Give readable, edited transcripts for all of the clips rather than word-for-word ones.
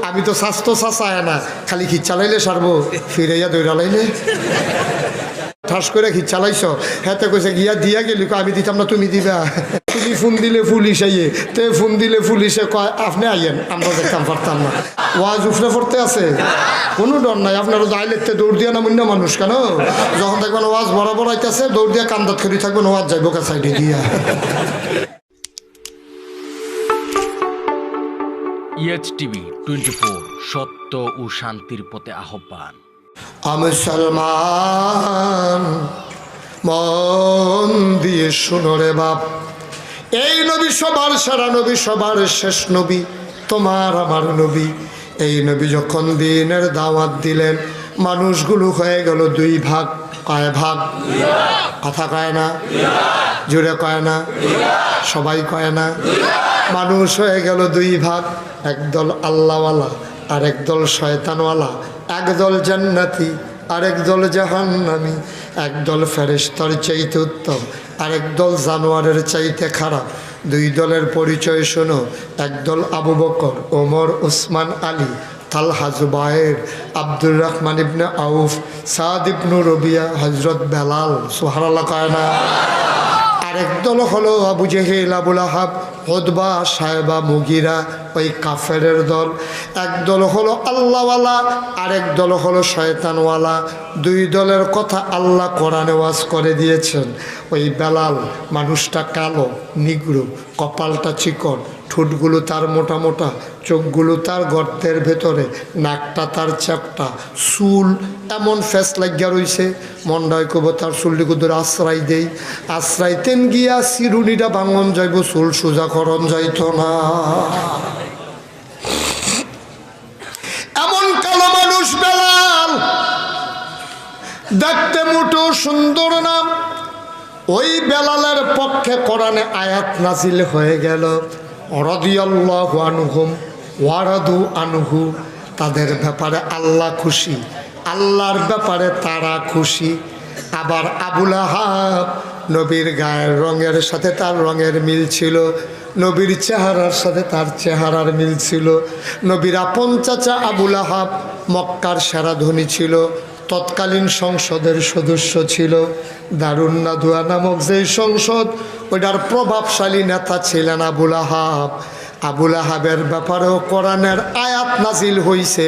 আমি তো স্বাস্থ্য চাচায় না, খালি খিচ চালাইলে সারবো, ফিরাইয়া দৌড়ালাইলে ঠাস করে খিচ চালাইছ। হ্যাঁ কইছে গিয়া দিয়া গেলি, আমি দিতাম না, তুমি দিবা। তুমি ফোন দিলে পুলিশ আইয়ে, তে ফোন দিলে পুলিশে কয় আপনি আইয়েন, আমরা দেখতাম পারতাম না। ওয়াজ উফরে পড়তে আছে, কোনো ডর নাই। আপনারা যাইলে দৌড় দিয়া না মুন্না মানুষ কেন, যখন দেখবেন ওয়াজ বরাবর আইতেছে দৌড় দিয়া কান্দাত করি থাকবেন, ওয়াজ যাইব কা সাইডে দিয়া। EHTV 24 সত্য ও শান্তির পথে আহ্বান। আমি সলমান, মন দিয়ে শুনো রে বাপ, এই নবী সবার সেরা নবী, সবার শেষ নবী, তোমার আমার নবী। এই নবী যখন দিনের দাওয়াত দিলেন, মানুষগুলো হয়ে গেল দুই ভাগ। কয় ভাগ? কথা কয় না, জোরে কয় না, সবাই কয় না। মানুষ হয়ে গেল দুই ভাগ, একদল আল্লাহওয়ালা আর একদল শয়তানওয়ালা, একদল জান্নাতি আর একদল জাহান্নামী, একদল ফেরেশতার চাইতে উত্তম আর একদল জানোয়ারের চাইতে খারাপ। দুই দলের পরিচয় শোনো। একদল আবু বকর, ওমর, ওসমান, আলী, তালহা, জুবায়ের, আব্দুর রহমান ইবনে আউফ, সাদ ইবনু রবিয়া, হজরত বেলাল, সুবহানাল্লাহ কয় না। আরেক দল হলো আবু জেহেল, আবুল আহাব, উতবা, সায়বা, মুগিরা, ওই কাফেরের দল। একদল হলো আল্লাহওয়ালা, আরেক দল হলো শয়তানওয়ালা। দুই দলের কথা আল্লাহ কোরআনে ওয়াজ করে দিয়েছেন। ওই বেলাল মানুষটা কালো, নিগ্রো, কপালটা চিকন, ঠোঁটগুলো তার মোটা মোটা, চোখগুলো তার গর্তের ভেতরে, নাকটা তার চ্যাপটা, চুল এমন ফেস লাগিয়া রইছে, মন্ডায় কব তার চুলটিকে ধরে আশ্রয় দেই, আশ্রাইতেন গিয়া চিরুনিটা ভাঙন যাইব, চুল সোজা করন যাইত না। এমন কালো মানুষ বেলাল, দেখতে মোটো সুন্দর না। ওই বেলালের পক্ষে কোরআনে আয়াত নাজিল হয়ে গেল, রাদিয়াল্লাহু আনহুম ওয়া রাদু আনহু। তাদের ব্যাপারে আল্লাহ খুশি, আল্লাহর ব্যাপারে তারা খুশি। আবার আবুল আহাব, নবীর গায়ের রঙের সাথে তার রঙের মিল ছিল, নবীর চেহারার সাথে তার চেহারার মিল ছিল। নবীর আপন চাচা আবুল আহাব মক্কার সেরা ধনী ছিল, তৎকালীন সংসদের সদস্য ছিল। দারুন নাদুয়া নামক যেই সংসদ, ওইটার প্রভাবশালী নেতা ছিলেন আবুল আহাব। আবুল আহাবের ব্যাপারেও কোরআনের আয়াত নাজিল হইছে,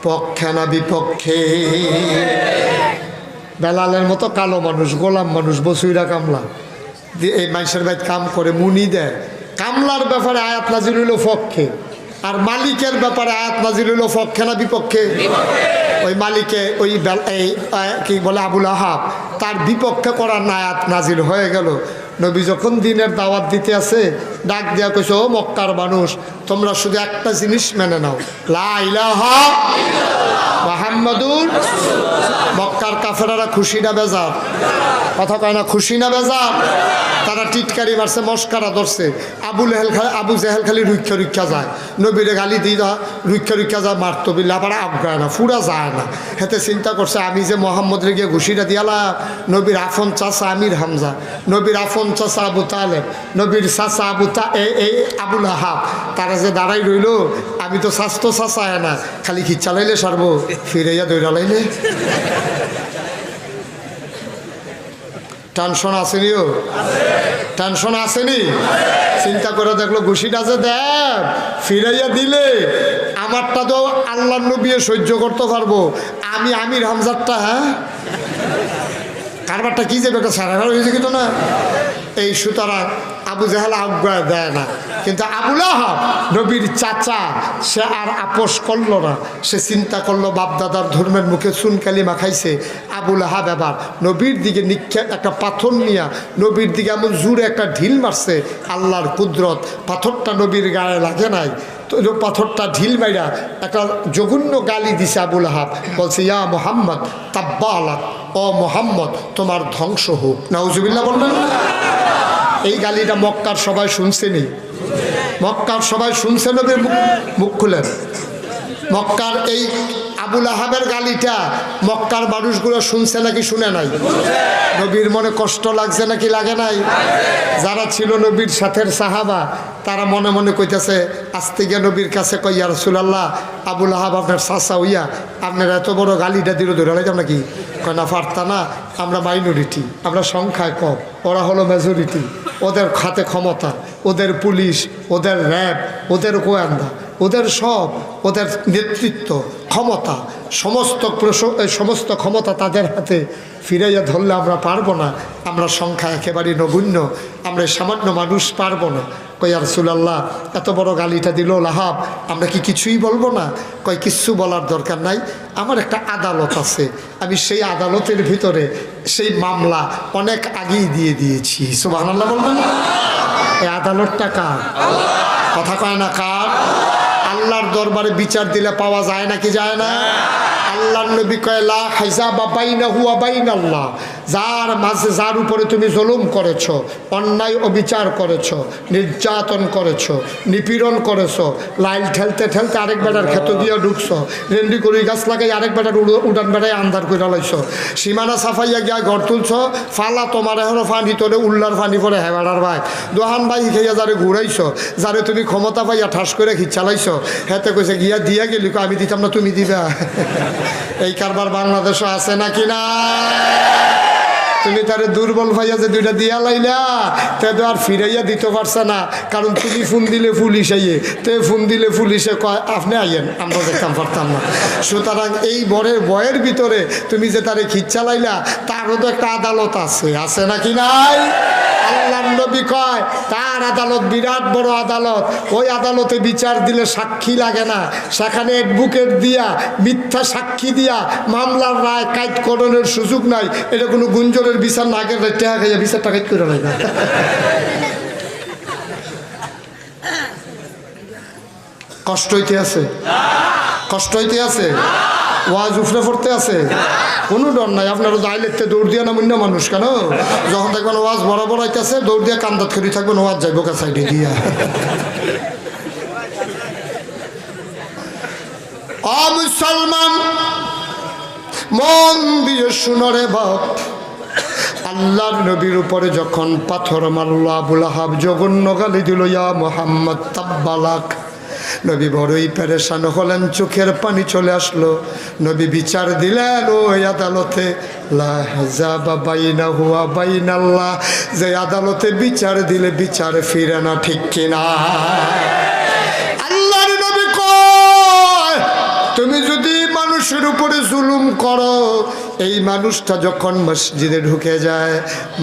পক্ষে না বিপক্ষে। বেলালের মতো কালো মানুষ, গোলাম মানুষ, বসুইরা কামলা, এই মানুষের বাইত কাম করে, মুনি দেয়। কামলার ব্যাপারে আয়াত নাজিল হইল পক্ষে, আর মালিকের ব্যাপারে আয়াত নাজিল হইল পক্ষে না বিপক্ষে। ওই মালিকে ওই কি বলে আবুল আহাব, তার বিপক্ষে করার আয়াত নাজিল হয়ে গেল। নবী যখন দিনের দাওয়াত দিতে আছে, ডাক দেয়া কইছে, ও মক্কার মানুষ, তোমরা শুধু একটা জিনিস মেনে নাও, লা ইলাহা মুহাম্মাদুর। মক্কার কাফেরারা খুশি না বেজার? কথা কয় না, খুশি না বেজার? তারা টিটকারি মারছে, মস্কারা ধরছে। আবু জেহেল খালি রুক্ষা রুক্ষা যায়, নবীরে গালি দিয়ে রুক্ষা রুক্ষা যায়, মারতো বিল্লা আবার আবগায় না, ফুরা যায় না। হেতে চিন্তা করছে, আমি যে মোহাম্মদরে গিয়ে ঘুষিটা দিয়ালাম, নবীর আফন চাচা আমির হামজা, নবীর আফন চাচা আবু তালেব, নবীর চাচা এই আবুল আহাব, তারা যে দাঁড়াই রইল, আমি তো স্বাস্থ্য চাচায় না, খালি খিচ চালাইলে সারবো, ফিরাইয়া দৌড়ালাইলে। টেনশন আসেনিও, টেনশন আসেনি। চিন্তা করে দেখলো, ঘুষিটা যে দেখ ফিরাইয়া দিলে আমারটা তো আল্লাহ নবী সহ্য করতে পারবো, আমি আমির হামজারটা, হ্যাঁ কারবারটা কি যাবে, একটা সারা হয়েছে কিন্তু না। এই সুতরাং আবু জাহেল আজ্ঞা দেয় না, কিন্তু আবুল আহাব নবীর চাচা, সে আর আপোষ করলো না। সে চিন্তা করলো, বাপদাদার ধর্মের মুখে চুনকালি মাখাইছে। আবুল আহাব এবার নবীর দিকে নিক্ষেপ একটা পাথর নিয়া নবীর দিকে এমন জোরে একটা ঢিল মারছে, আল্লাহর কুদরত, পাথরটা নবীর গায়ে লাগে নাই। তো পাথরটা ঢিল মাইরা একটা জঘন্য গালি দিছে আবুল আহাব, বলছে, ইয়া মোহাম্মদ তাব্বা আলাক, ও মোহাম্মদ তোমার ধ্বংস হোক। নাউজুবিল্লাহ বলবেন না? এই গালিটা মক্কার সবাই শুনছেনি, মক্কার সবাই শুনছে। নবীর মুখ খুলেন, মক্কার এই আবুল আহাবের গালিটা মক্কার মানুষগুলো শুনছে নাকি শুনে নাই? নবীর মনে কষ্ট লাগছে নাকি লাগে নাই? যারা ছিল নবীর সাথের সাহাবা তারা মনে মনে কইতেছে, আস্তে গিয়ে নবীর কাছে কই, ইয়া রাসূলুল্লাহ, আবুল আহাব আপনার চাচা হইয়া আপনার এত বড় গালিটা দিল, ধরে লাইতাম নাকি? কয় না, পারতা না, আমরা মাইনরিটি, আমরা সংখ্যায় কম, ওরা হলো মেজরিটি, ওদের হাতে ক্ষমতা, ওদের পুলিশ, ওদের র্যাব, ওদের গোয়েন্দা, ওদের সব, ওদের নেতৃত্ব ক্ষমতা, সমস্ত ক্ষমতা তাদের হাতে, ফিরাইয়া ধরলে আমরা পারবো না, আমরা সংখ্যা একেবারেই নগণ্য, আমরা সামান্য মানুষ পারবো না। কই, ইয়া রাসূলুল্লাহ, এত বড় গালিটা দিল লাহাব, আমরা কি কিছুই বলবো না? কই, কিচ্ছু বলার দরকার নাই, আমার একটা আদালত আছে, আমি সেই আদালতের ভিতরে সেই মামলা অনেক আগেই দিয়ে দিয়েছি। সুবহানাল্লাহ বলবেন। এই আদালতটা কার? কথা কয় না কার? আল্লাহর দরবারে বিচার দিলে পাওয়া যায় নাকি যায় না? আল্লাহর নবী কয়, লা হিজাবা বাইনাহু ওয়া বাইনাল্লাহ, যার মাঝে যার উপরে তুমি জুলুম করেছো, অন্যায় অবিচার করেছো, নির্যাতন করেছো, নিপীড়ন করেছো, লাইল ঠেলতে ঠেলতে আরেক বেটার ক্ষেত দিয়ে ঢুকছো, রেন্ডি করি গাছ লাগাই আরেক বেটার উড়ান বেড়ায় আন্ধার করে লাইছো, সীমানা সাফাইয়া গিয়া ঘর তুলছো, ফালা তোমার এখনো ফানি তোরে উল্লার ফানি পরে হেবাড়ার ভাই দোহান ভাই খেয়ে যারে ঘুরাইছো, যারে তুমি ক্ষমতা পাইয়া ঠাস করে খিচালাইছো, হেতে কইছে গিয়া দিয়া গেলি, আমি দিতাম না, তুমি দিবা। এই কারবার বাংলাদেশও আছে নাকি না? তুমি তারে দুর্বল ভাইয়া যে দুইটা দিয়া লাইলা, তে তো আর ফিরাইয়া দিতে পারছে না, কারণ তুমি ফোন দিলে পুলিশ আইয়ে, তে ফোন দিলে পুলিশে কয় আপনি আইয়েন, আমরা দেখতাম পারতাম না। সুতরাং এই বয়ের ভিতরে তুমি যে তারে খিচ্ছা লাইলা, তারও তো একটা আদালত আছে, আছে নাকি নাই? আল্লাহর নবী কয় তার আদালত বিরাট বড় আদালত, ওই আদালতে বিচার দিলে সাক্ষী লাগে না, সেখানে অ্যাডভোকেট দিয়া মিথ্যা সাক্ষী দিয়া মামলার রায় কাইট করণের সুযোগ নাই। এটা কোনো গুঞ্জনের বিচার না, আগের টাকা খাইয়া বিচারটা কাইট করে নাই না। কষ্ট হইতে আছে, কষ্ট হইতে আছে, ওয়াজ উফরে পড়তে আছে, কোনো ডর নাই। আপনারা যাই লিখতে দৌড় দিয়া না মুন্না মানুষ কেন, যখন দেখবেন ওয়াজ বরাবর আইতেছে দৌড় দিয়া কান্দাত করি থাকবেন, ওয়াজ যাইব কা সাইডে দিয়া। মুসলমান মন দিয়ে শুনো রে বাপ, আল্লাহর নবীর উপরে যখন পাথর মারল আবুল আহাব, জঘন্য গালি দিল, ইয়া মুহাম্মদ তাব্বালাক, নবী বড়ই পেরেশান হলেন, চোখের পানি চলে আসলো। নবী বিচার দিলেন ওই আদালতে, লা হিজাবা বাইনাহু ওয়া বাইনাল্লাহ, যে আদালতে বিচার দিলে বিচার ফিরে না, ঠিক কিনা? আল্লাহর নবী কয়, তুমি যদি মানুষের উপরে জুলুম করো, এই মানুষটা যখন মসজিদে ঢুকে যায়,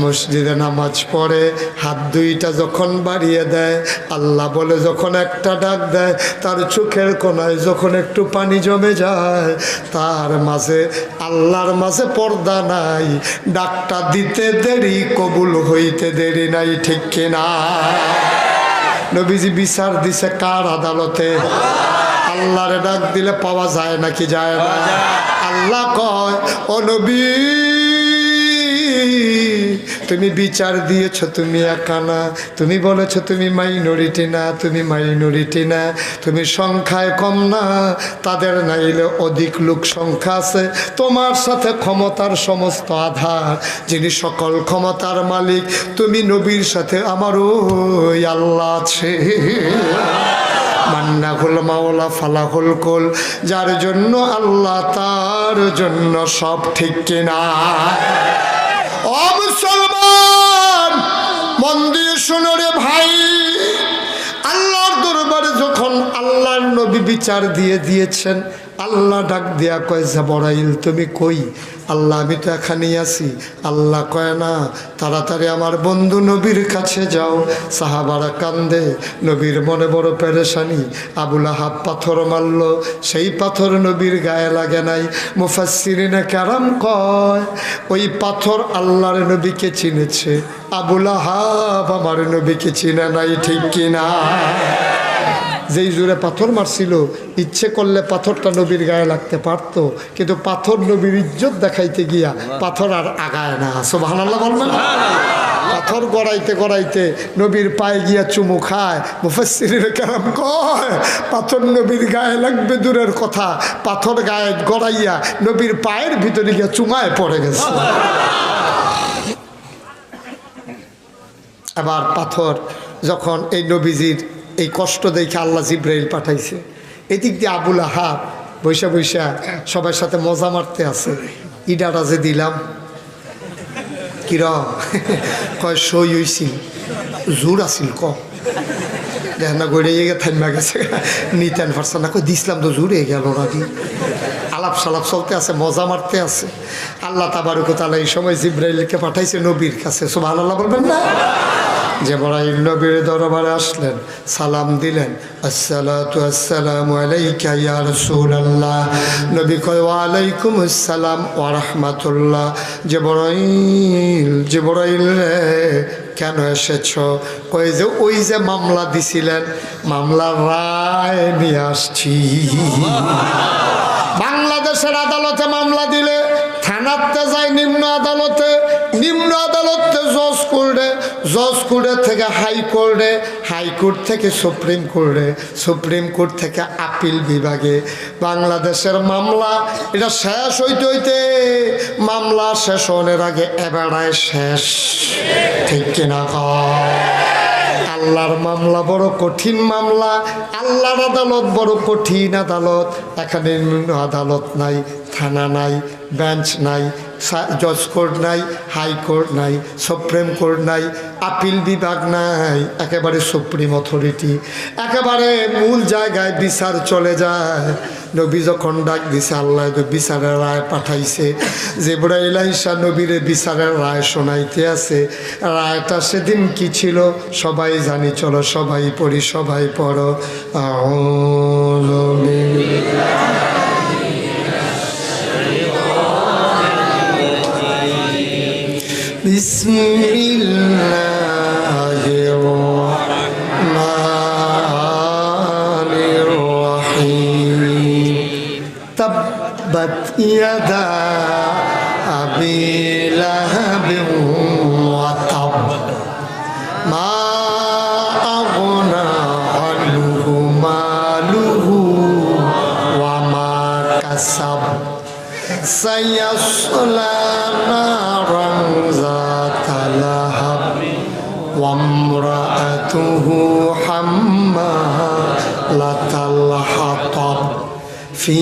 মসজিদে নামাজ পড়ে, হাত দুইটা যখন বাড়িয়ে দেয়, আল্লাহ বলে যখন একটা ডাক দেয়, তার চোখের কোনায় যখন একটু পানি জমে যায়, তার মাঝে আল্লাহর মাঝে পর্দা নাই, ডাকটা দিতে দেরি, কবুল হইতে দেরি নাই, ঠিক কিনা? নবীজি বিচার দিছে কার আদালতে? আল্লাহরে ডাক দিলে পাওয়া যায় নাকি যায় না? আল্লাহ কয়, ও নবী, তুমি বিচার দিয়েছ, তুমি একা না, তুমি বলেছ তুমি মাইনরিটি না, তুমি মাইনরিটি না, তুমি সংখ্যায় কম না, তাদের নাইলে অধিক লোক সংখ্যা আছে, তোমার সাথে ক্ষমতার সমস্ত আধার, যিনি সকল ক্ষমতার মালিক, তুমি নবীর সাথে আমার ওই আল্লাহ আছে। মান্নাহুল মাওলা ফালাহুল কুল, যার জন্য আল্লাহ তার জন্য সব, ঠিক কিনা? ও মুসলমান মন দিয়ে শোনো রে ভাই, আল্লাহর দরবারে যখন আল্লাহর নবী বিচার দিয়েছেন, আল্লাহ ডাক দিয়া কয়, জিবরাইল তুমি কই? আল্লাহ আমি তো এখানেই আছি। আল্লাহ কয় না, তাড়াতাড়ি আমার বন্ধু নবীর কাছে যাও। সাহাবারা কান্দে, নবীর মনে বড় পেরেশানি। আবুল আহাব পাথর মারল, সেই পাথর নবীর গায়ে লাগে নাই। মুফাসসিরিনে কেরাম কয়, ওই পাথর আল্লাহর নবীকে চিনেছে, আবুল আহাব আমার নবীকে চিনে নাই, ঠিক কিনা? যেই জোরে পাথর মারছিল, ইচ্ছে করলে পাথরটা নবীর গায়ে লাগতে পারত, কিন্তু পাথর নবীর ইজ্জত দেখাইতে গিয়া পাথর আর আগায় না। সুবহানাল্লাহ বলবেন? পাথর গড়াইতে গড়াইতে নবীর পায়ে গিয়া চুমু খায়। মুফাসসিরিনে কেরাম কয় পাথর নবীর গায়ে লাগবে দূরের কথা, পাথর গায়ে গড়াইয়া নবীর পায়ের ভিতরে গিয়া চুমায় পড়ে গেছে। আবার পাথর যখন এই নবীজির এই কষ্ট দেখে আল্লাহ জিব্রাইল পাঠাইছে, এদিক দিয়ে আবুল আহাব বৈশা বৈশা সবার সাথে মজা মারতে আছে। ইডাটা যে দিলাম কিরম কয় সই হইছিল, জোর আসিল ক দেখ না গড়ে গিয়ে থাইমা গেছে, নিতেন পারছে না, কই দিছিলাম তো জোরে গেল নাকি। আলাপ সালাপ চলতে আছে, মজা মারতে আছে। আল্লাহ তাবারক ওয়া তাআলা এই সময় জিব্রাইলকে পাঠাইছে নবীর কাছে। সুবহানাল্লাহ বলবেন না? জিবরাইল নবীর দরবারে আসলেন, সালাম দিলেন, আসসালাতু আসসালামু আলাইকা ইয়া রাসূলুল্লাহ। নবী কয় ওয়া আলাইকুম আসসালাম ওয়া রাহমাতুল্লাহ। জিবরাইল রে কেন এসেছ? কই যে ওই যে মামলা দিছিলেন, মামলার রায় নিয়ে আসছি। বাংলাদেশের আদালতে মামলা দিলে থানাতে যায় নিম্ন আদালতে, নিম্ন আদালতে জজ কোর্টে, জজ কোর্টের থেকে হাইকোর্টে, হাইকোর্ট থেকে সুপ্রিম কোর্টে, সুপ্রিম কোর্ট থেকে আপিল বিভাগে। বাংলাদেশের মামলা এটা শেষ হইতে হইতে মামলা শেষ হওয়ার আগে এবারে শেষ, ঠিক কিনা? আল্লাহর মামলা বড় কঠিন মামলা, আল্লাহর আদালত বড় কঠিন আদালত। এখানে নিম্ন আদালত নাই, থানা নাই, বেঞ্চ নাই, জজ কোর্ট নাই, হাইকোর্ট নাই, সুপ্রিম কোর্ট নাই, আপিল বিভাগ নাই, একেবারে সুপ্রিম অথরিটি, একেবারে মূল জায়গায় বিচার চলে যায়। নবী যখন ডাক দিছে, আল্লাহ বিচারের রায় পাঠাইছে। জিবরাইল আইসা নবীরে বিচারের রায় শোনাইতে আছে। রায়টা সেদিন কি ছিল সবাই জানি, চলো সবাই পড়ি, সবাই পড়ো। আউযু বিল্লাহি বিসমিল্লাহির রাহমানির রাহিম। তাব্বাত ইয়াদা আবি লাহাবিন ওয়া তাব, মা আগনা আনহু মালুহু ওয়া মা কাসাব, সায়াসলা নারান যাতা লাহাব, ওয়া ইমরাআতুহু হাম্মালাতাল হাতাব, ফি